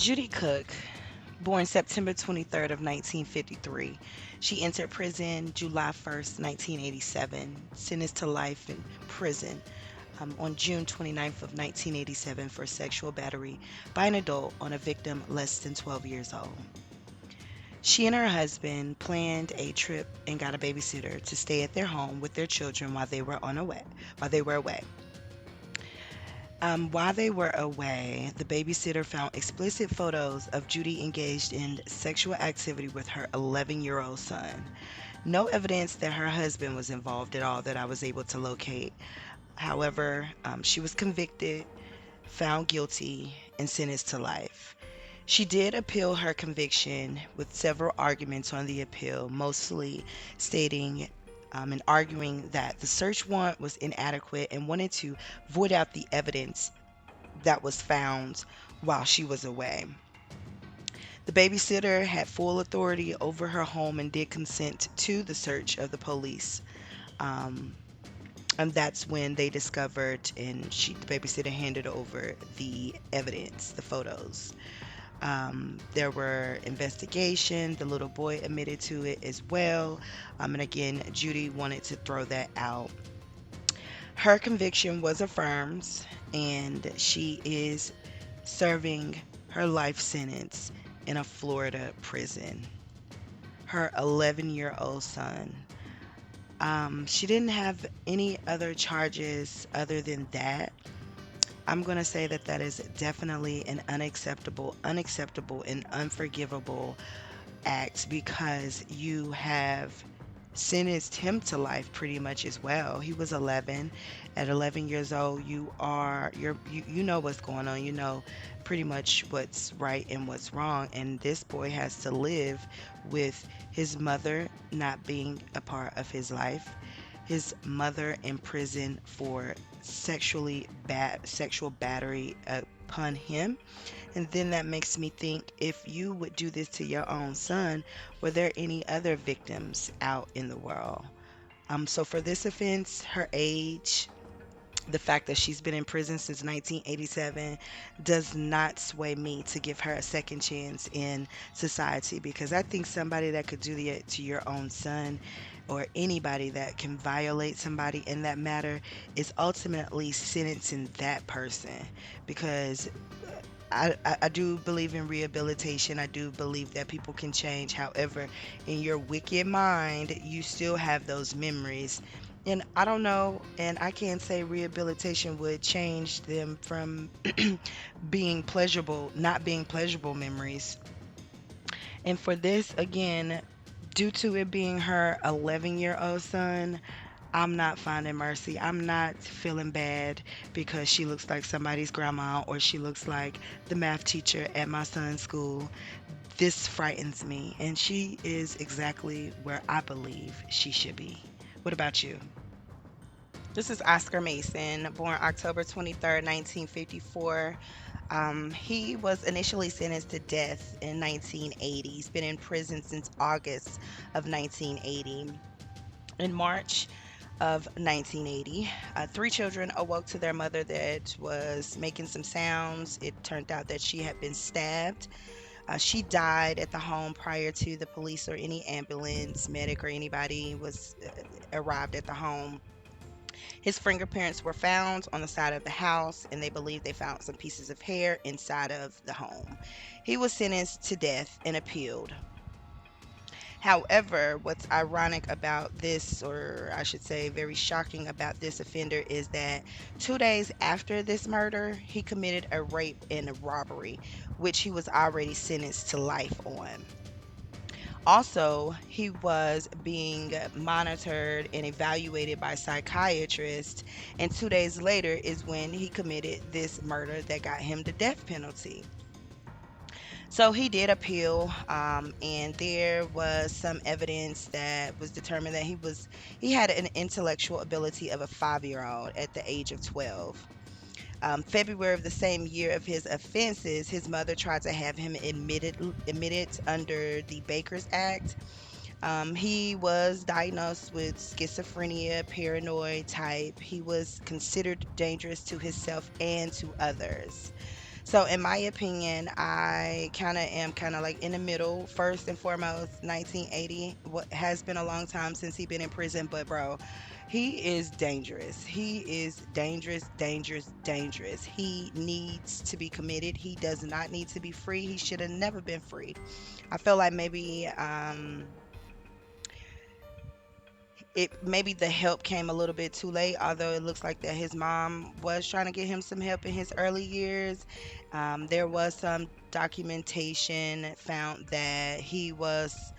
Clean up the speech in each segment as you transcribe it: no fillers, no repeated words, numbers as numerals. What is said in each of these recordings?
Judy Cook, born September 23rd of 1953. She entered prison July 1st, 1987, sentenced to life in prison on June 29th of 1987 for sexual battery by an adult on a victim less than 12 years old. She and her husband planned a trip and got a babysitter to stay at their home with their children while they were away. While they were away, the babysitter found explicit photos of Judy engaged in sexual activity with her 11-year-old son. No evidence that her husband was involved at all that I was able to locate. However, she was convicted, found guilty, and sentenced to life. She did appeal her conviction with several arguments on the appeal, mostly stating and arguing that the search warrant was inadequate and wanted to void out the evidence that was found while she was away. The babysitter had full authority over her home and did consent to the search of the police. Um, and that's when they discovered and the babysitter handed over the evidence, the photos. There were investigations. The little boy admitted to it as well. And again, Judy wanted to throw that out. Her conviction was affirmed, and she is serving her life sentence in a Florida prison. Her 11-year-old son. She didn't have any other charges other than that. I'm going to say that that is definitely an unacceptable and unforgivable act because you have sentenced him to life pretty much as well. He was 11. At 11 years old, you know what's going on. You know pretty much what's right and what's wrong. And this boy has to live with his mother not being a part of his life, his mother in prison for sexual battery upon him. And then that makes me think, if you would do this to your own son, were there any other victims out in the world? So for this offense, her age, the fact that she's been in prison since 1987 does not sway me to give her a second chance in society, because I think somebody that could do that to your own son, or anybody that can violate somebody in that matter, is ultimately sentencing that person. Because I do believe in rehabilitation. I do believe that people can change. However, in your wicked mind, you still have those memories. And I don't know, and I can't say rehabilitation would change them from being pleasurable, not being pleasurable memories. And for this, again, due to it being her 11-year-old son, I'm not finding mercy. I'm not feeling bad because she looks like somebody's grandma or she looks like the math teacher at my son's school. This frightens me, and she is exactly where I believe she should be. What about you? This is Oscar Mason, born October 23rd, 1954. He was initially sentenced to death in 1980. He's been in prison since August of 1980. In March of 1980, three children awoke to their mother that was making some sounds. It turned out that she had been stabbed. She died at the home prior to the police or any ambulance, medic, or anybody was arrived at the home. His fingerprints were found on the side of the house, and they believe they found some pieces of hair inside of the home. He was sentenced to death and appealed. However, what's ironic about this, or I should say very shocking about this offender, is that 2 days after this murder, he committed a rape and a robbery, which he was already sentenced to life on. Also, he was being monitored and evaluated by psychiatrists, and 2 days later is when he committed this murder that got him the death penalty. So he did appeal, and there was some evidence that was determined that he had an intellectual ability of a 5-year-old at the age of 12. February of the same year of his offenses, his mother tried to have him admitted under the Baker's Act. He was diagnosed with schizophrenia, paranoid type. He was considered dangerous to himself and to others. So, in my opinion, I kind of am kind of like in the middle. First and foremost, 1980 what has been a long time since he been in prison, but bro, he is dangerous. He is dangerous, dangerous, dangerous. He needs to be committed. He does not need to be free. He should have never been free. I feel like maybe the help came a little bit too late, although it looks like that his mom was trying to get him some help in his early years. There was some documentation found that he was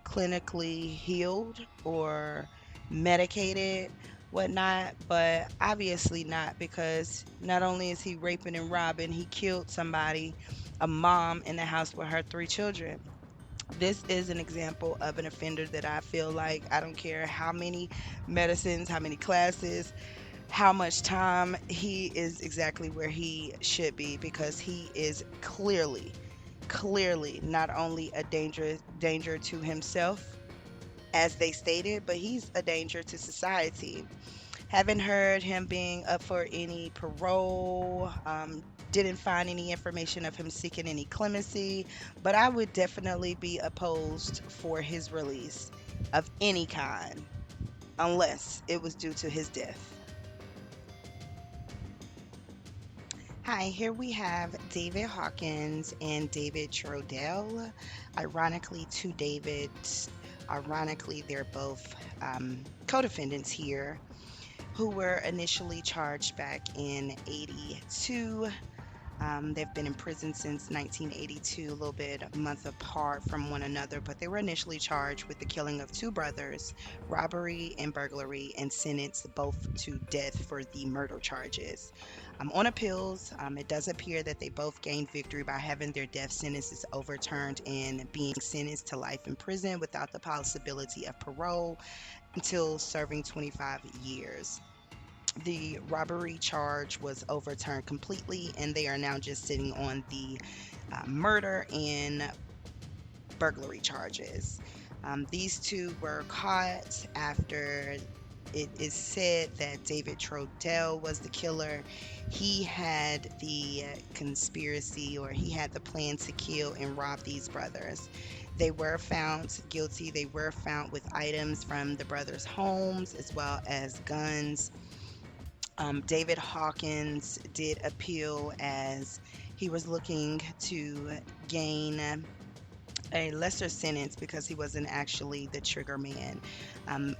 clinically healed or medicated, whatnot, but obviously not, because not only is he raping and robbing, he killed somebody, a mom in the house with her 3 children. This is an example of an offender that I feel like I don't care how many medicines, how many classes, how much time, he is exactly where he should be, because he is clearly not only a danger to himself as they stated, but he's a danger to society. Haven't heard him being up for any parole. Didn't find any information of him seeking any clemency, but I would definitely be opposed for his release of any kind, unless it was due to his death. Hi, here we have David Hawkins and David Trodell. Ironically, two Davids. Ironically, they're both co-defendants here, who were initially charged back in 82. They've been in prison since 1982, a little bit a month apart from one another, but they were initially charged with the killing of two brothers, robbery and burglary, and sentenced both to death for the murder charges. On appeals, it does appear that they both gained victory by having their death sentences overturned and being sentenced to life in prison without the possibility of parole until serving 25 years. The robbery charge was overturned completely, and they are now just sitting on the murder and burglary charges. These two were caught after it is said that David Trodell was the killer. He had the conspiracy, or he had the plan to kill and rob these brothers. They were found guilty. They were found with items from the brothers' homes as well as guns. David Hawkins did appeal, as he was looking to gain a lesser sentence because he wasn't actually the trigger man.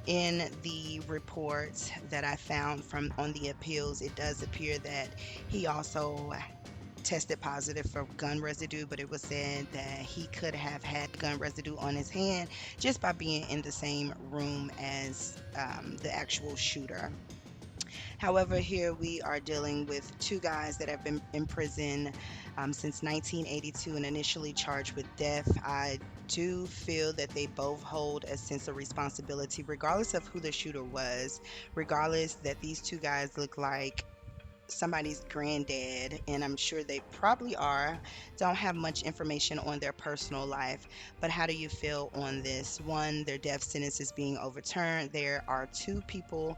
In the reports that I found from on the appeals, it does appear that he also tested positive for gun residue, but it was said that he could have had gun residue on his hand just by being in the same room as the actual shooter. However, here we are dealing with two guys that have been in prison since 1982 and initially charged with death. I do feel that they both hold a sense of responsibility, regardless of who the shooter was, regardless that these two guys look like somebody's granddad, and I'm sure they probably are. Don't have much information on their personal life, but how do you feel on this? One, their death sentence is being overturned. There are two people,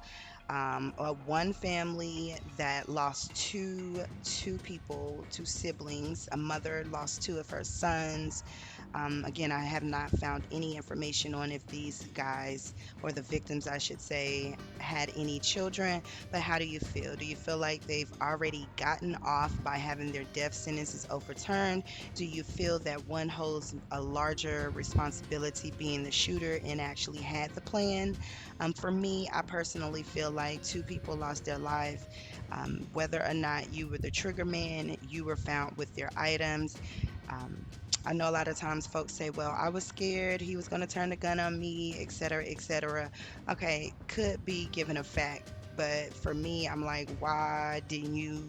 one family that lost two people, two siblings. A mother lost two of her sons. Again, I have not found any information on if these guys, or the victims, I should say, had any children. But how do you feel? Do you feel like they've already gotten off by having their death sentences overturned? Do you feel that one holds a larger responsibility, being the shooter, and actually had the plan? For me, I personally feel like two people lost their life. Whether or not you were the trigger man, you were found with their items. Um, I know a lot of times folks say, well, I was scared he was going to turn the gun on me, etc., etc. Okay, could be given a fact, but for me, I'm like, why didn't you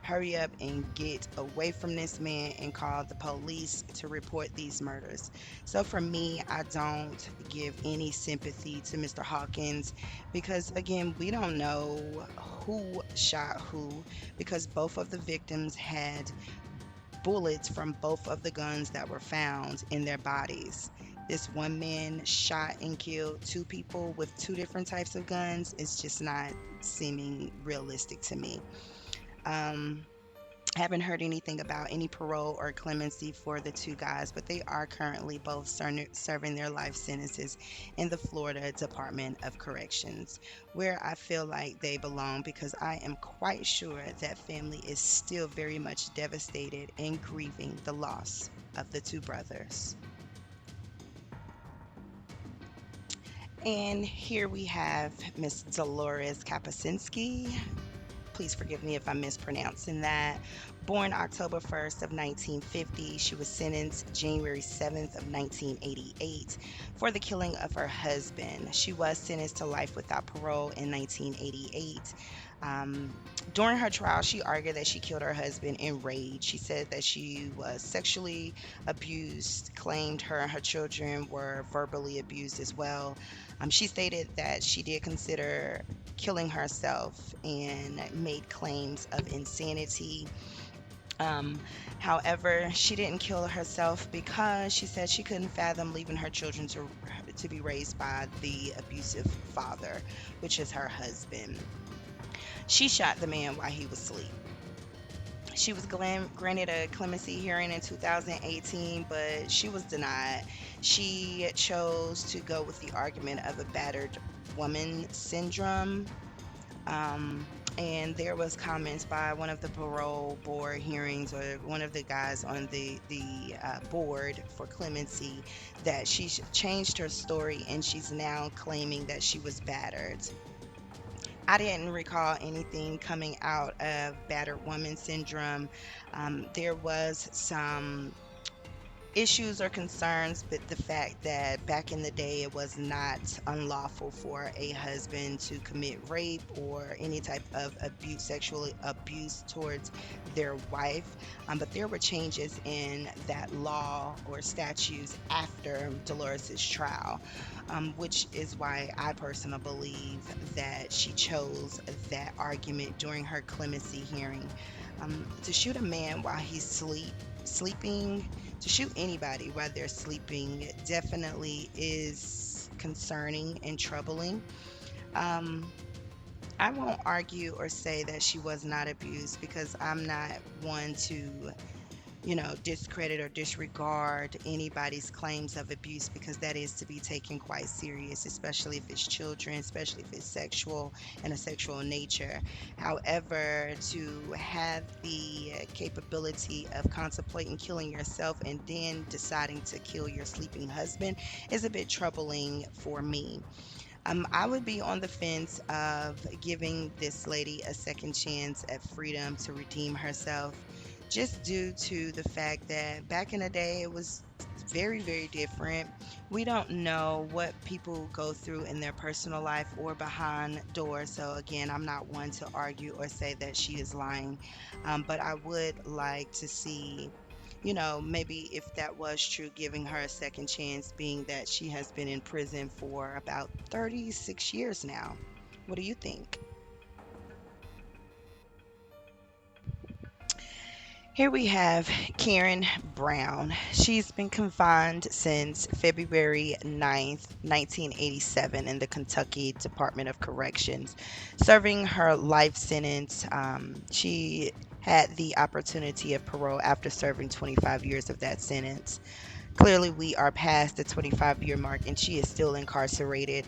hurry up and get away from this man and call the police to report these murders? So for me, I don't give any sympathy to Mr. Hawkins, because again, we don't know who shot who, because both of the victims had bullets from both of the guns that were found in their bodies. This one man shot and killed two people with two different types of guns. It's just not seeming realistic to me. Um, Haven't heard anything about any parole or clemency for the two guys, but they are currently both serving their life sentences in the Florida Department of Corrections, where I feel like they belong because I am quite sure that family is still very much devastated and grieving the loss of the two brothers. And here we have Miss Dolores Kacinski. Please forgive me if I'm mispronouncing that. Born October 1st of 1950, she was sentenced January 7th of 1988 for the killing of her husband. She was sentenced to life without parole in 1988. Um, During her trial, she argued that she killed her husband in rage. She said that she was sexually abused, claimed her and her children were verbally abused as well. She stated that she did consider killing herself and made claims of insanity. Um, However, she didn't kill herself because she said she couldn't fathom leaving her children to be raised by the abusive father, which is her husband. She shot the man while he was asleep. She was granted a clemency hearing in 2018, but she was denied. She chose to go with the argument of a battered woman syndrome. Um, and there was comments by one of the parole board hearings or one of the guys on the board for clemency that she changed her story and she's now claiming that she was battered. I didn't recall anything coming out of battered woman syndrome. There was some issues or concerns with the fact that back in the day it was not unlawful for a husband to commit rape or any type of abuse, sexual abuse towards their wife. But there were changes in that law or statutes after Dolores's trial, which is why I personally believe that she chose that argument during her clemency hearing. To shoot a man while he's sleeping, to shoot anybody while they're sleeping definitely is concerning and troubling. Um, I won't argue or say that she was not abused because I'm not one to, discredit or disregard anybody's claims of abuse because that is to be taken quite serious, especially if it's children, especially if it's sexual and a sexual nature. However, to have the capability of contemplating killing yourself and then deciding to kill your sleeping husband is a bit troubling for me. I would be on the fence of giving this lady a second chance at freedom to redeem herself, just due to the fact that back in the day it was very, very different. We don't know what people go through in their personal life or behind doors. So, again, I'm not one to argue or say that she is lying, but I would like to see, maybe if that was true, giving her a second chance, being that she has been in prison for about 36 years now. What do you think? Here we have Karen Brown. She's been confined since February 9th, 1987, in the Kentucky Department of Corrections, serving her life sentence. She had the opportunity of parole after serving 25 years of that sentence. Clearly, we are past the 25-year mark and she is still incarcerated.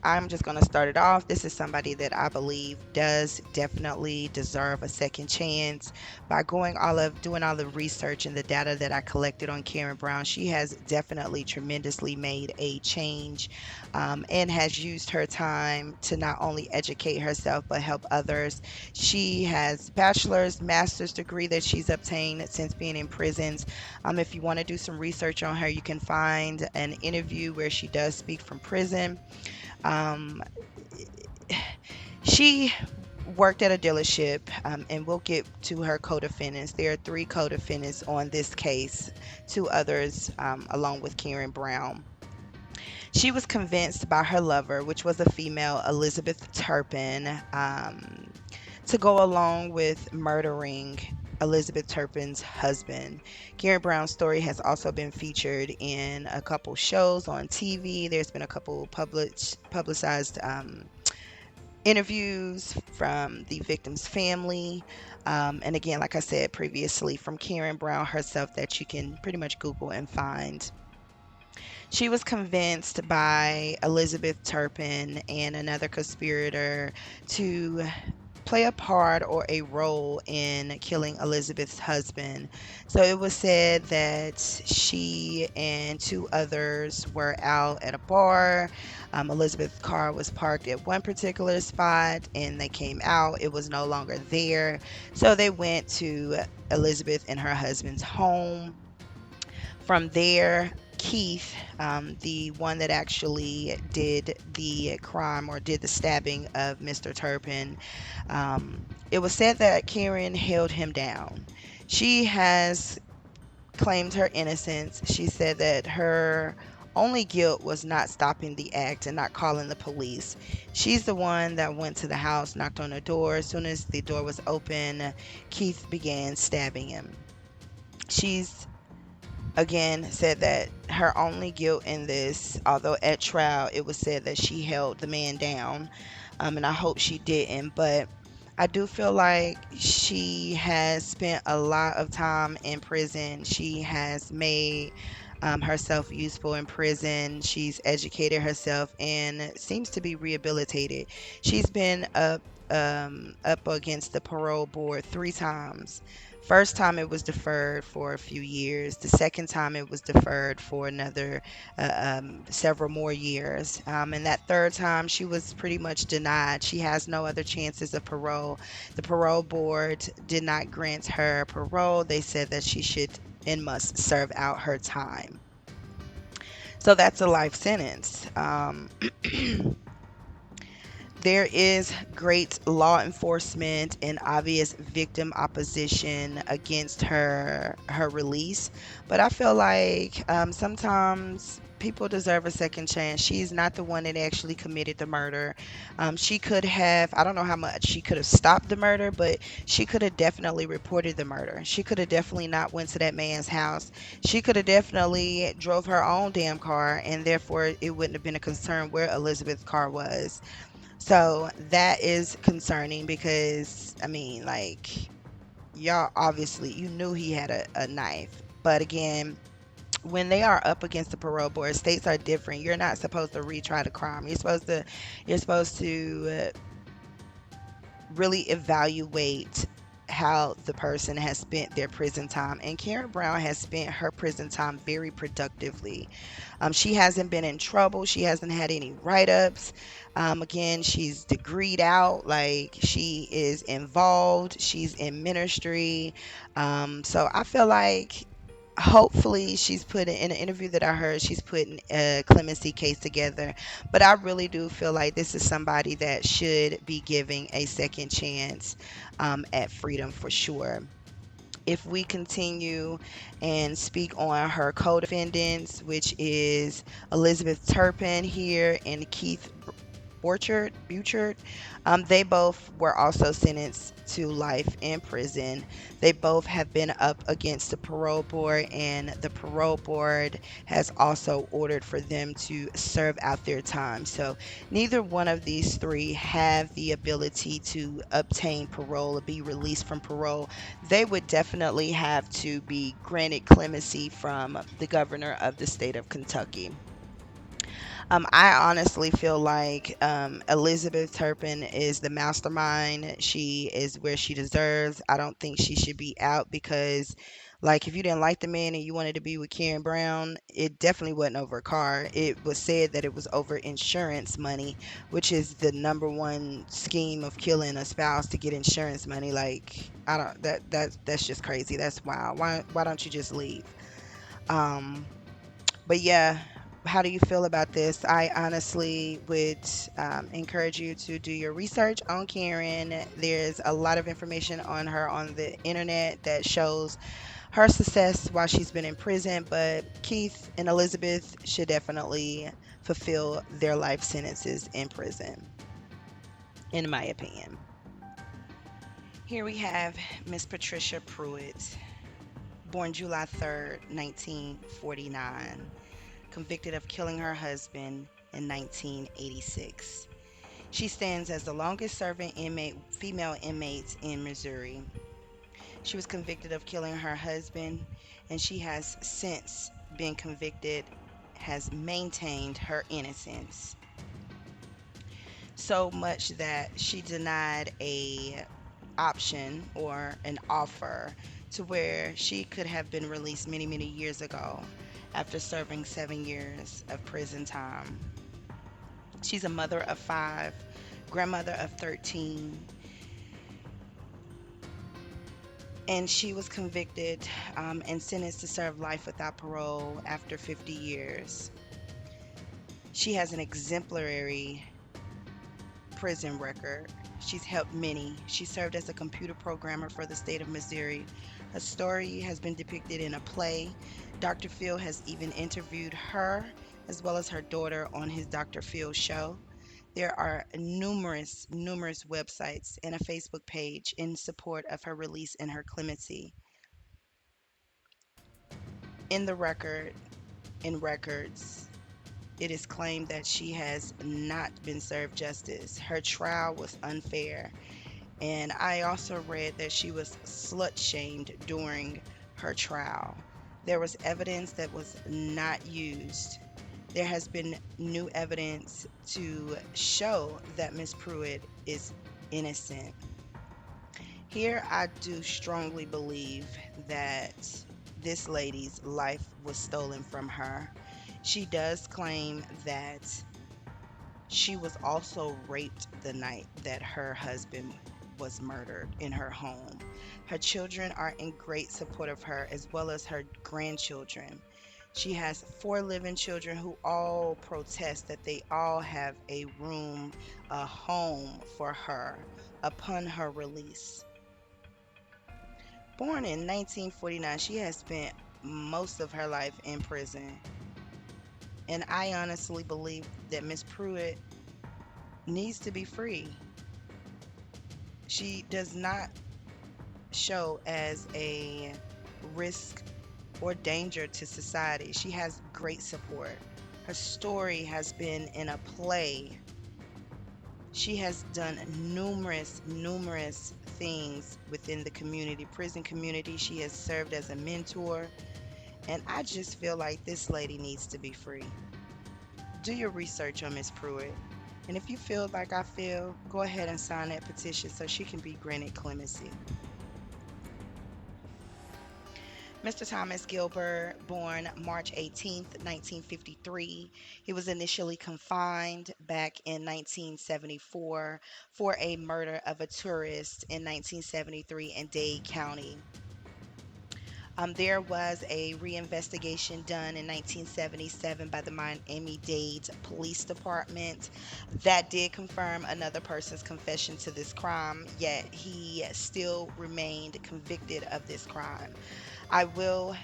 I'm just going to start it off. This is somebody that I believe does definitely deserve a second chance. By doing all the research and the data that I collected on Karen Brown, she has definitely tremendously made a change, and has used her time to not only educate herself but help others. She has bachelor's, master's degree that she's obtained since being in prisons. If you want to do some research on her, you can find an interview where she does speak from prison. Um, she worked at a dealership, and we'll get to her co-defendants. There are three co-defendants on this case, two others, along with Karen Brown. She was convinced by her lover, which was a female, Elizabeth Turpin, to go along with murdering Elizabeth Turpin's husband. Karen Brown's story has also been featured in a couple shows on TV. There's been a couple publicized interviews from the victim's family. And again, like I said previously, from Karen Brown herself that you can pretty much Google and find. She was convinced by Elizabeth Turpin and another conspirator to play a part or a role in killing Elizabeth's husband. So it was said that she and two others were out at a bar. Elizabeth's car was parked at one particular spot and they came out. It was no longer there. So they went to Elizabeth and her husband's home. From there, Keith, the one that actually did the crime or did the stabbing of Mr. Turpin, it was said that Karen held him down. She has claimed her innocence. She said that her only guilt was not stopping the act and not calling the police. She's the one that went to the house, knocked on the door. As soon as the door was open, Keith began stabbing him. She's again said that her only guilt in this, although at trial it was said that she held the man down, and I hope she didn't, but I do feel like she has spent a lot of time in prison. She has made herself useful in prison. She's educated herself and seems to be rehabilitated. She's been up against the parole board 3 times. First time it was deferred for a few years. The second time it was deferred for another several more years. And that third time she was pretty much denied. She has no other chances of parole. The parole board did not grant her parole. They said that she should and must serve out her time. So that's a life sentence. There is great law enforcement and obvious victim opposition against her release, but I feel like sometimes people deserve a second chance. She's not the one that actually committed the murder. She could have, I don't know how much she could have stopped the murder, but she could have definitely reported the murder. She could have definitely not went to that man's house. She could have definitely drove her own damn car, and therefore it wouldn't have been a concern where Elizabeth's car was. So that is concerning because, I mean, like, y'all obviously, you knew he had a knife. But again, when they are up against the parole board, states are different. You're not supposed to retry the crime. You're supposed to really evaluate how the person has spent their prison time. And Karen Brown has spent her prison time very productively. She hasn't been in trouble. She hasn't had any write ups. Again, she's degreed out. Like, she is involved. She's in ministry. So I feel like hopefully she's put in an interview that I heard, she's putting a clemency case together. But I really do feel like this is somebody that should be giving a second chance at freedom for sure. If we continue and speak on her co-defendants, which is Elizabeth Turpin here and Keith Bouchard, they both were also sentenced to life in prison. They both have been up against the parole board, and the parole board has also ordered for them to serve out their time. So neither one of these three have the ability to obtain parole or be released from parole. They would definitely have to be granted clemency from the governor of the state of Kentucky. I honestly feel like Elizabeth Turpin is the mastermind. She is where she deserves. I don't think she should be out because, like, if you didn't like the man and you wanted to be with Karen Brown, it definitely wasn't over a car. It was said that it was over insurance money, which is the number one scheme of killing a spouse to get insurance money. Like, I don't that's just crazy. That's wild. Why don't you just leave? Um, but yeah, how do you feel about this? I honestly would encourage you to do your research on Karen. There's a lot of information on her on the internet that shows her success while she's been in prison, but Keith and Elizabeth should definitely fulfill their life sentences in prison, in my opinion. Here we have Miss Patricia Pruitt, born July 3rd, 1949, convicted of killing her husband in 1986. She stands as the longest serving female inmate in Missouri. She was convicted of killing her husband, and she has since been convicted, has maintained her innocence. So much that she denied a option or an offer to where she could have been released many, many years ago after serving 7 years of prison time. She's a mother of five, grandmother of 13, and she was convicted and sentenced to serve life without parole after 50 years. She has an exemplary prison record. She's helped many. She served as a computer programmer for the state of Missouri. Her story has been depicted in a play. Dr. Phil has even interviewed her as well as her daughter on his Dr. Phil show. There are numerous, numerous websites and a Facebook page in support of her release and her clemency. In the record, in records, it is claimed that she has not been served justice. Her trial was unfair. And I also read that she was slut shamed during her trial. There was evidence that was not used. There has been new evidence to show that Miss Pruitt is innocent. Here, I do strongly believe that this lady's life was stolen from her. She does claim that she was also raped the night that her husband was murdered in her home. Her children are in great support of her, as well as her grandchildren. She has four living children who all protest that they all have a room, a home for her upon her release. Born in 1949, she has spent most of her life in prison. And I honestly believe that Miss Pruitt needs to be free. She does not show as a risk or danger to society. She has great support. Her story has been in a play. She has done numerous, numerous things within the community, prison community. She has served as a mentor. And I just feel like this lady needs to be free. Do your research on Miss Pruitt. And if you feel like I feel, go ahead and sign that petition so she can be granted clemency. Mr. Thomas Gilbert, born March 18th, 1953. He was initially confined back in 1974 for a murder of a tourist in 1973 in Dade County. There was a reinvestigation done in 1977 by the Miami-Dade Police Department that did confirm another person's confession to this crime, yet he still remained convicted of this crime. I will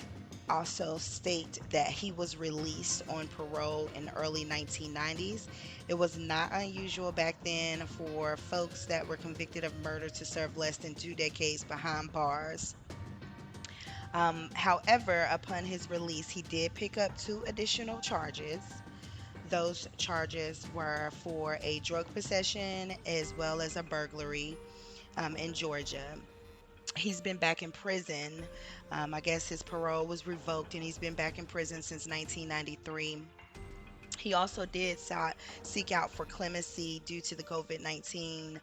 also state that he was released on parole in the early 1990s. It was not unusual back then for folks that were convicted of murder to serve less than 2 decades behind bars. However, upon his release, he did pick up two additional charges. Those charges were for a drug possession as well as a burglary in Georgia. He's been back in prison. I guess his parole was revoked and he's been back in prison since 1993. He also did seek out for clemency due to the COVID-19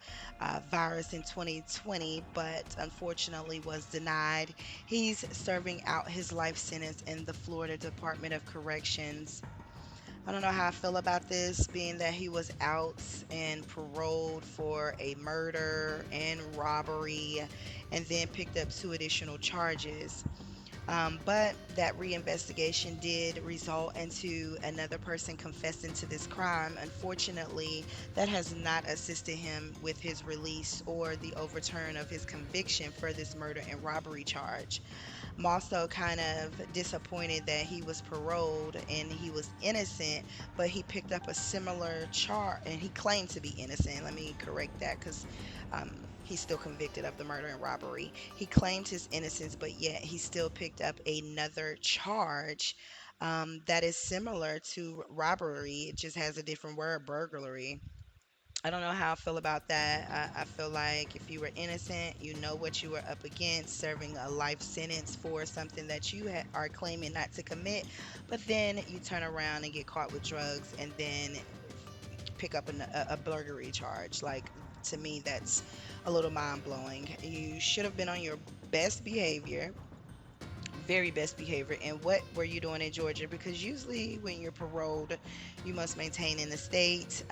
virus in 2020, but unfortunately was denied. He's serving out his life sentence in the Florida Department of Corrections. I don't know how I feel about this, being that he was out and paroled for a murder and robbery and then picked up two additional charges. But that reinvestigation did result into another person confessing to this crime. Unfortunately, that has not assisted him with his release or the overturn of his conviction for this murder and robbery charge. I'm also kind of disappointed that he was paroled and he was innocent, but he picked up a similar charge and he claimed to be innocent. Let me correct that because he's still convicted of the murder and robbery. He claimed his innocence, but yet he still picked up another charge that is similar to robbery. It just has a different word, burglary. I don't know how I feel about that. I feel like if you were innocent, you know what you were up against, serving a life sentence for something that you are claiming not to commit, but then you turn around and get caught with drugs and then pick up a burglary charge. Like, to me, that's a little mind blowing. You should have been on your best behavior, very best behavior. And what were you doing in Georgia? Because usually when you're paroled, you must maintain in the state,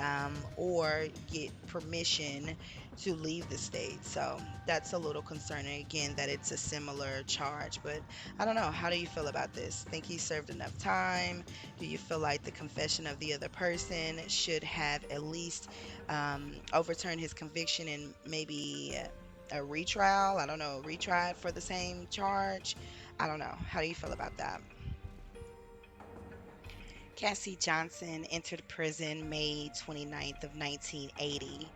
or get permission to leave the state. So that's a little concerning again that it's a similar charge. But I don't know. How do you feel about this? Think he served enough time? Do you feel like the confession of the other person should have at least overturned his conviction and maybe a retrial? I don't know, retried for the same charge? I don't know. How do you feel about that? Cassie Johnson entered prison May 29th of 1980.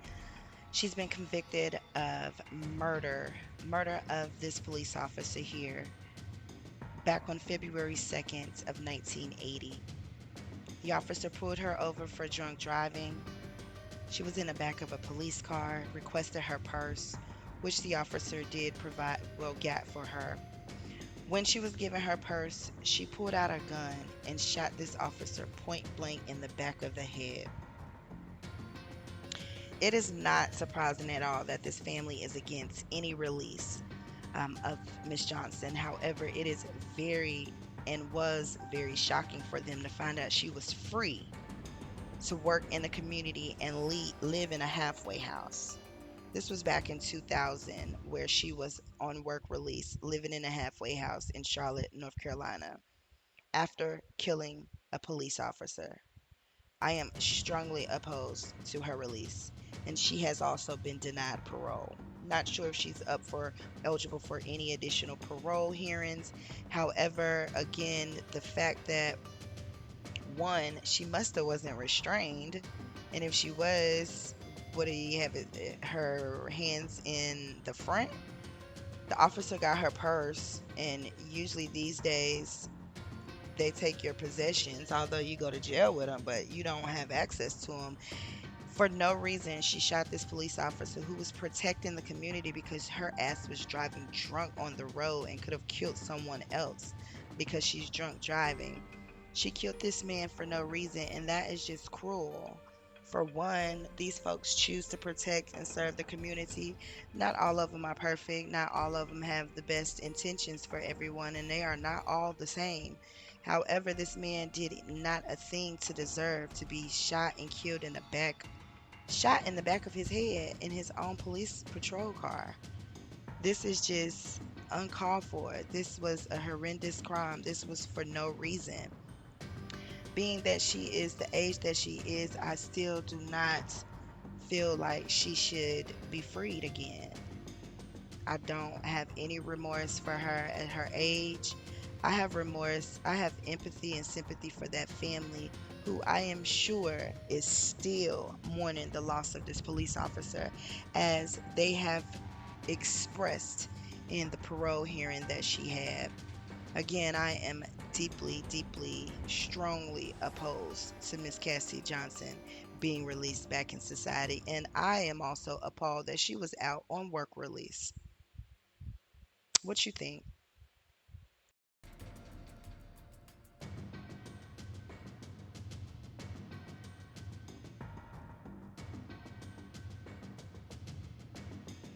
She's been convicted of murder of this police officer here back on February 2nd of 1980. The officer pulled her over for drunk driving. She was in the back of a police car, requested her purse, which the officer did provide, well, got for her. When she was given her purse, she pulled out a gun and shot this officer point blank in the back of the head. It is not surprising at all that this family is against any release of Miss Johnson. However, it is very and was very shocking for them to find out she was free to work in the community and live in a halfway house. This was back in 2000, where she was on work release, living in a halfway house in Charlotte, North Carolina, after killing a police officer. I am strongly opposed to her release, and she has also been denied parole. Not sure if she's up for eligible for any additional parole hearings. However, again, the fact that one, she must have wasn't restrained, and if she was, what do you have her hands in the front? The officer got her purse, and usually these days they take your possessions, although you go to jail with them, but you don't have access to them. For no reason, she shot this police officer who was protecting the community because her ass was driving drunk on the road and could have killed someone else because she's drunk driving. She killed this man for no reason, and that is just cruel. For one, these folks choose to protect and serve the community. Not all of them are perfect, not all of them have the best intentions for everyone, and they are not all the same. However, this man did not a thing to deserve to be shot and killed in the back, shot in the back of his head in his own police patrol car. This is just uncalled for. This was a horrendous crime. This was for no reason. Being that she is the age that she is, I still do not feel like she should be freed again. I don't have any remorse for her at her age. I have remorse, I have empathy and sympathy for that family who I am sure is still mourning the loss of this police officer, as they have expressed in the parole hearing that she had. Again, I am deeply, deeply, strongly opposed to Miss Cassie Johnson being released back in society. And I am also appalled that she was out on work release. What you think?